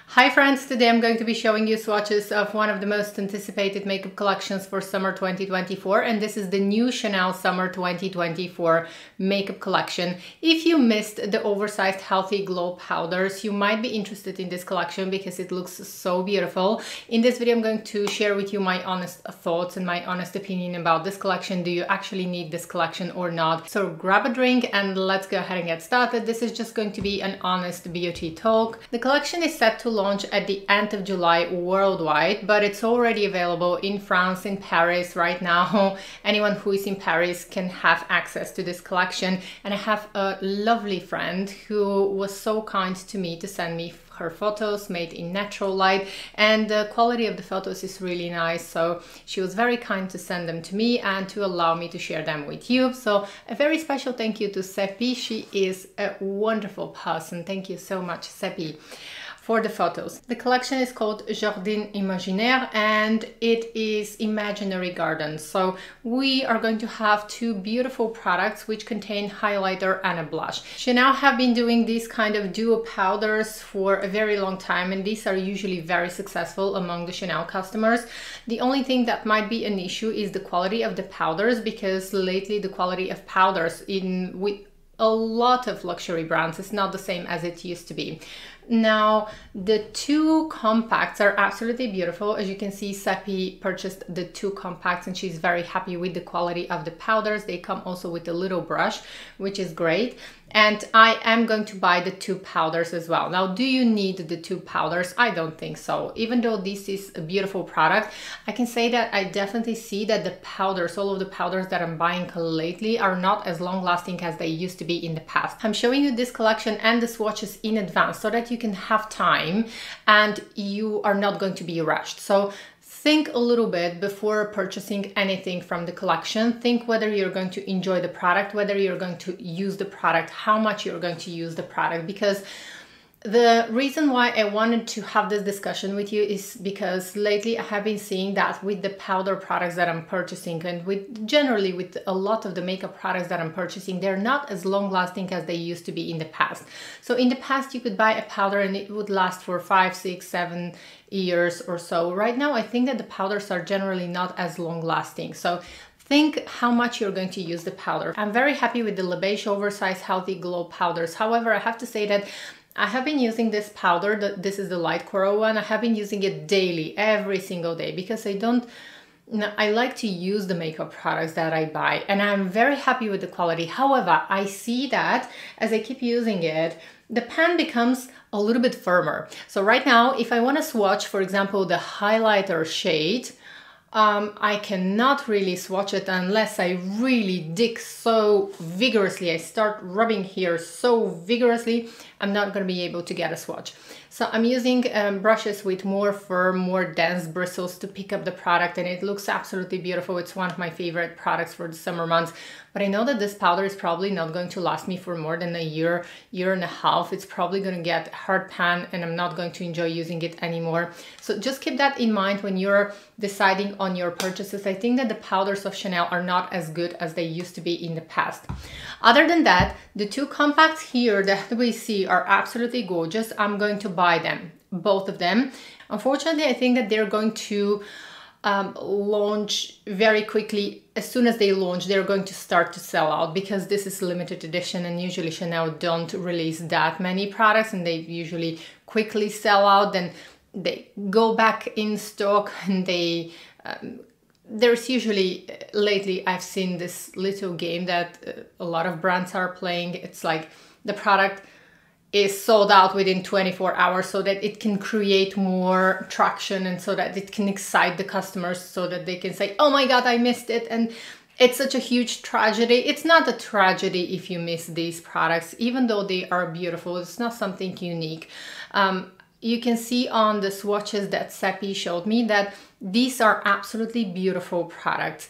Hi friends, today I'm going to be showing you swatches of one of the most anticipated makeup collections for summer 2024, and this is the new Chanel Summer 2024 makeup collection. If you missed the oversized Healthy Glow powders, you might be interested in this collection because it looks so beautiful. In this video I'm going to share with you my honest thoughts and my honest opinion about this collection. Do you actually need this collection or not? So grab a drink and let's go ahead and get started. This is just going to be an honest beauty talk. The collection is set to launch at the end of July worldwide, but it's already available in France, in Paris right now. Anyone who is in Paris can have access to this collection, and I have a lovely friend who was so kind to me to send me her photos made in natural light, and the quality of the photos is really nice, so she was very kind to send them to me and to allow me to share them with you. So a very special thank you to Sepi. She is a wonderful person. Thank you so much, Sepi, for the photos. The collection is called Jardin Imaginaire and it is imaginary gardens. So we are going to have two beautiful products which contain highlighter and a blush. Chanel have been doing these kind of duo powders for a very long time, and these are usually very successful among the Chanel customers. The only thing that might be an issue is the quality of the powders, because lately the quality of powders with a lot of luxury brands is not the same as it used to be. Now, the two compacts are absolutely beautiful. As you can see, Sepi purchased the two compacts and she's very happy with the quality of the powders. They come also with a little brush, which is great. And I am going to buy the two powders as well. Now, do you need the two powders? I don't think so. Even though this is a beautiful product, I can say that I definitely see that the powders, all of the powders that I'm buying lately, are not as long lasting as they used to be in the past. I'm showing you this collection and the swatches in advance so that you can have time and you are not going to be rushed. So think a little bit before purchasing anything from the collection. Think whether you're going to enjoy the product, whether you're going to use the product, how much you're going to use the product, because the reason why I wanted to have this discussion with you is because lately I have been seeing that with the powder products that I'm purchasing, and generally with a lot of the makeup products that I'm purchasing, they're not as long lasting as they used to be in the past. So in the past you could buy a powder and it would last for 5, 6, 7 years or so. Right now I think that the powders are generally not as long lasting. So think how much you're going to use the powder. I'm very happy with the Le Beige Oversized Healthy Glow powders. However, I have to say that I have been using this powder, this is the light coral one. I have been using it daily, every single day, because I like to use the makeup products that I buy, and I'm very happy with the quality. However, I see that as I keep using it, the pen becomes a little bit firmer. So right now, if I want to swatch, for example, the highlighter shade, I cannot really swatch it unless I really dig so vigorously. I start rubbing here so vigorously, I'm not going to be able to get a swatch. So I'm using brushes with more firm, more dense bristles to pick up the product, and it looks absolutely beautiful. It's one of my favorite products for the summer months. But I know that this powder is probably not going to last me for more than a year, year and a half. It's probably going to get hard pan and I'm not going to enjoy using it anymore. So just keep that in mind when you're deciding on your purchases. I think that the powders of Chanel are not as good as they used to be in the past. Other than that, the two compacts here that we see are absolutely gorgeous. I'm going to buy them, both of them. Unfortunately, I think that they're going to launch very quickly. As soon as they launch, they're going to start to sell out, because this is limited edition and usually Chanel don't release that many products and they usually quickly sell out. Then they go back in stock and there's usually, lately I've seen this little game that a lot of brands are playing. It's like the product is sold out within 24 hours so that it can create more traction and so that it can excite the customers so that they can say, oh my God, I missed it. And it's such a huge tragedy. It's not a tragedy if you miss these products, even though they are beautiful. It's not something unique. You can see on the swatches that Sepi showed me that these are absolutely beautiful products.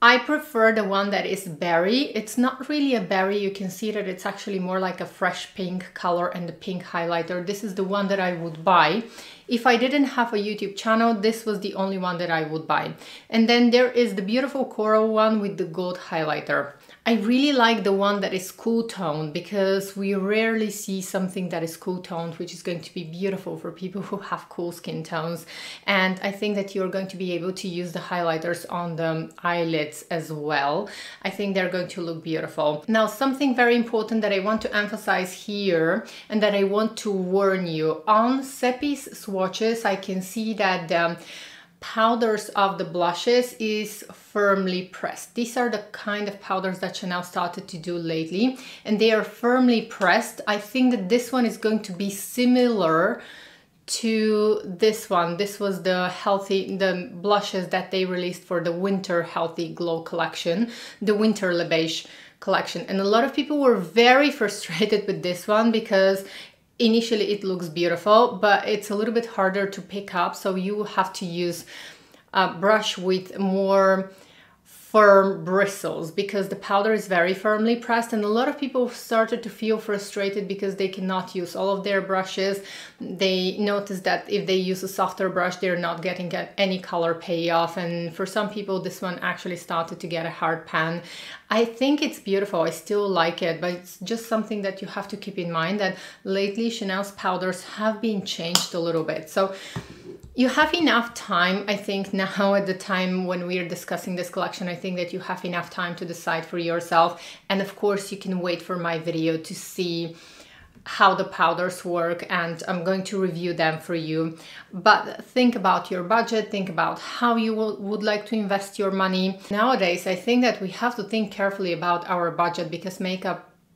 I prefer the one that is berry. It's not really a berry. You can see that it's actually more like a fresh pink color and the pink highlighter. This is the one that I would buy. If I didn't have a YouTube channel, this was the only one that I would buy. And then there is the beautiful coral one with the gold highlighter. I really like the one that is cool toned because we rarely see something that is cool toned, which is going to be beautiful for people who have cool skin tones. And I think that you're going to be able to use the highlighters on the eyelids as well. I think they're going to look beautiful. Now, something very important that I want to emphasize here and that I want to warn you, on Sepi's swatches, I can see that the powders of the blushes is firmly pressed. These are the kind of powders that Chanel started to do lately, and they are firmly pressed. I think that this one is going to be similar to this one. This was the blushes that they released for the Winter Healthy Glow collection, the Winter Le Beige collection. And a lot of people were very frustrated with this one because initially it looks beautiful, but it's a little bit harder to pick up. So you have to use a brush with more firm bristles because the powder is very firmly pressed, and a lot of people started to feel frustrated because they cannot use all of their brushes. They noticed that if they use a softer brush, they're not getting any color payoff, and for some people this one actually started to get a hard pan. I think it's beautiful, I still like it, but it's just something that you have to keep in mind that lately Chanel's powders have been changed a little bit. So you have enough time, I think, now at the time when we are discussing this collection. I think that you have enough time to decide for yourself. And of course, you can wait for my video to see how the powders work, and I'm going to review them for you. But think about your budget, think about how you would like to invest your money. Nowadays, I think that we have to think carefully about our budget because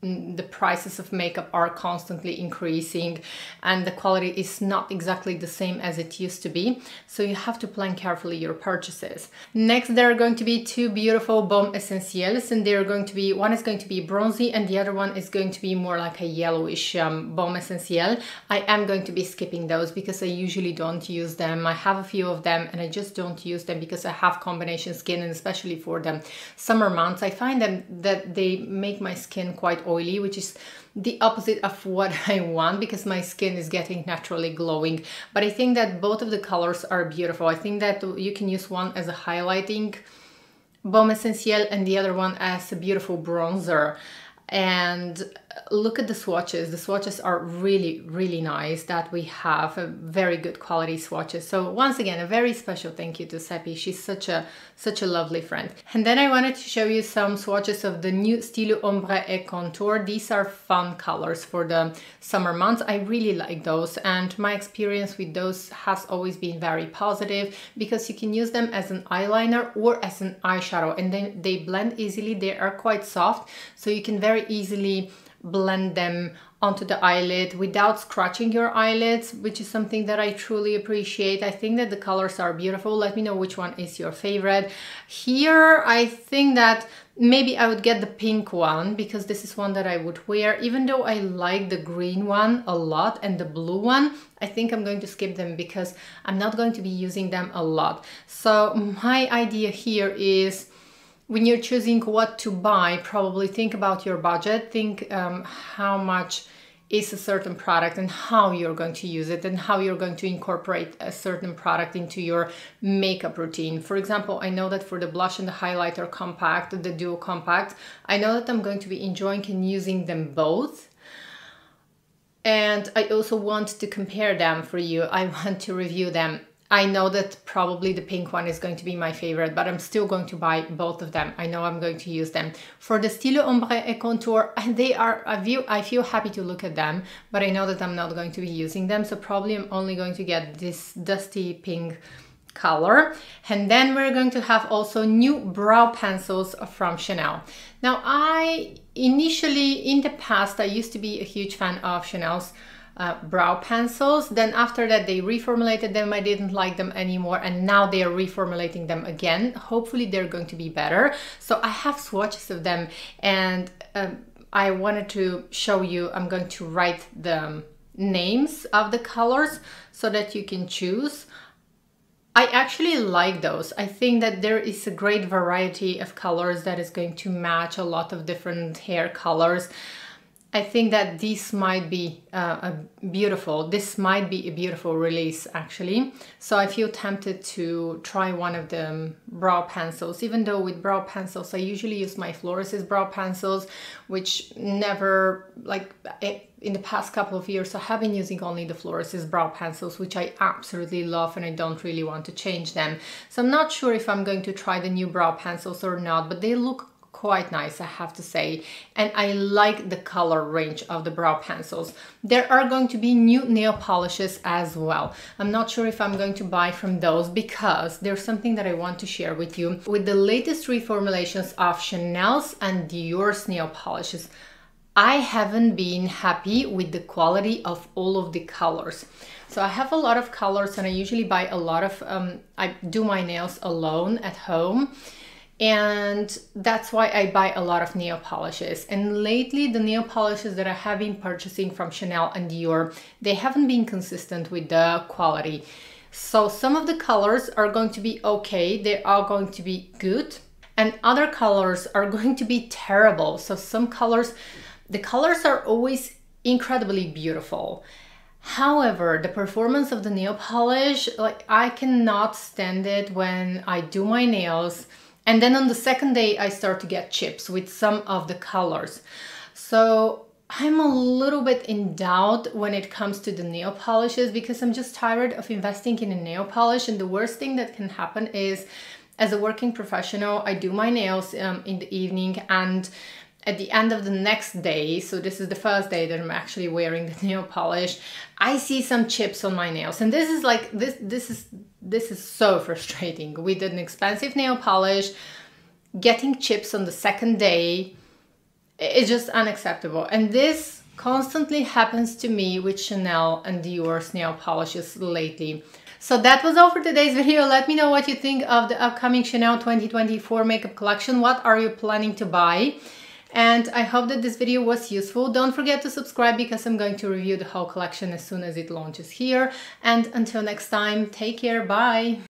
the prices of makeup are constantly increasing and the quality is not exactly the same as it used to be. So you have to plan carefully your purchases. Next, there are going to be two beautiful Baume Essentiels, and they're going to be, one is going to be bronzy and the other one is going to be more like a yellowish Baume Essentiel. I am going to be skipping those because I usually don't use them. I have a few of them and I just don't use them because I have combination skin, and especially for the summer months, I find that they make my skin quite oily, which is the opposite of what I want because my skin is getting naturally glowing. But I think that both of the colors are beautiful. I think that you can use one as a highlighting Baume Essentiel and the other one as a beautiful bronzer. And look at the swatches. The swatches are really, really nice that we have a very good quality swatches. So once again, a very special thank you to Sepi. She's such a lovely friend. And then I wanted to show you some swatches of the new Stylo Ombre et Contour. These are fun colors for the summer months. I really like those, and my experience with those has always been very positive because you can use them as an eyeliner or as an eyeshadow, and then they blend easily. They are quite soft, so you can very easily blend them onto the eyelid without scratching your eyelids, which is something that I truly appreciate. I think that the colors are beautiful. Let me know which one is your favorite. Here, I think that maybe I would get the pink one because this is one that I would wear. Even though I like the green one a lot and the blue one, I think I'm going to skip them because I'm not going to be using them a lot. So my idea here is, when you're choosing what to buy, probably think about your budget, think how much is a certain product and how you're going to use it and how you're going to incorporate a certain product into your makeup routine. For example, I know that for the blush and the highlighter compact, the duo compact, I know that I'm going to be enjoying and using them both. And I also want to compare them for you. I want to review them. I know that probably the pink one is going to be my favorite, but I'm still going to buy both of them. I know I'm going to use them. For the Stylo Ombre et Contour, they are, I feel happy to look at them, but I know that I'm not going to be using them. So probably I'm only going to get this dusty pink color. And then we're going to have also new brow pencils from Chanel. Now, initially in the past, I used to be a huge fan of Chanel's brow pencils. Then after that they reformulated them. I didn't like them anymore, and now they are reformulating them again. Hopefully they're going to be better. So I have swatches of them, and I wanted to show you. I'm going to write the names of the colors so that you can choose. I actually like those. I think that there is a great variety of colors that is going to match a lot of different hair colors. I think that this might be this might be a beautiful release actually. So I feel tempted to try one of the brow pencils, even though with brow pencils I usually use my Floris's brow pencils, which never, like in the past couple of years I have been using only the Floris's brow pencils, which I absolutely love and I don't really want to change them. So I'm not sure if I'm going to try the new brow pencils or not, but they look quite nice, I have to say, and I like the color range of the brow pencils. There are going to be new nail polishes as well. I'm not sure if I'm going to buy from those because there's something that I want to share with you. With the latest reformulations of Chanel's and Dior's nail polishes, I haven't been happy with the quality of all of the colors. So I have a lot of colors and I usually buy a lot of, I do my nails alone at home. And that's why I buy a lot of nail polishes. And lately the nail polishes that I have been purchasing from Chanel and Dior, they haven't been consistent with the quality. So some of the colors are going to be okay, they are going to be good, and other colors are going to be terrible. So some colors, the colors are always incredibly beautiful. However, the performance of the nail polish, like I cannot stand it when I do my nails and then on the second day I start to get chips with some of the colors. So I'm a little bit in doubt when it comes to the nail polishes because I'm just tired of investing in a nail polish, and the worst thing that can happen is, as a working professional, I do my nails in the evening, and at the end of the next day, so this is the first day that I'm actually wearing the nail polish, I see some chips on my nails, and this is like this is so frustrating. With an expensive nail polish, getting chips on the second day is just unacceptable, and this constantly happens to me with Chanel and Dior's nail polishes lately. So that was all for today's video. Let me know what you think of the upcoming Chanel 2024 makeup collection. What are you planning to buy? And I hope that this video was useful. Don't forget to subscribe because I'm going to review the whole collection as soon as it launches here. And until next time, take care, bye!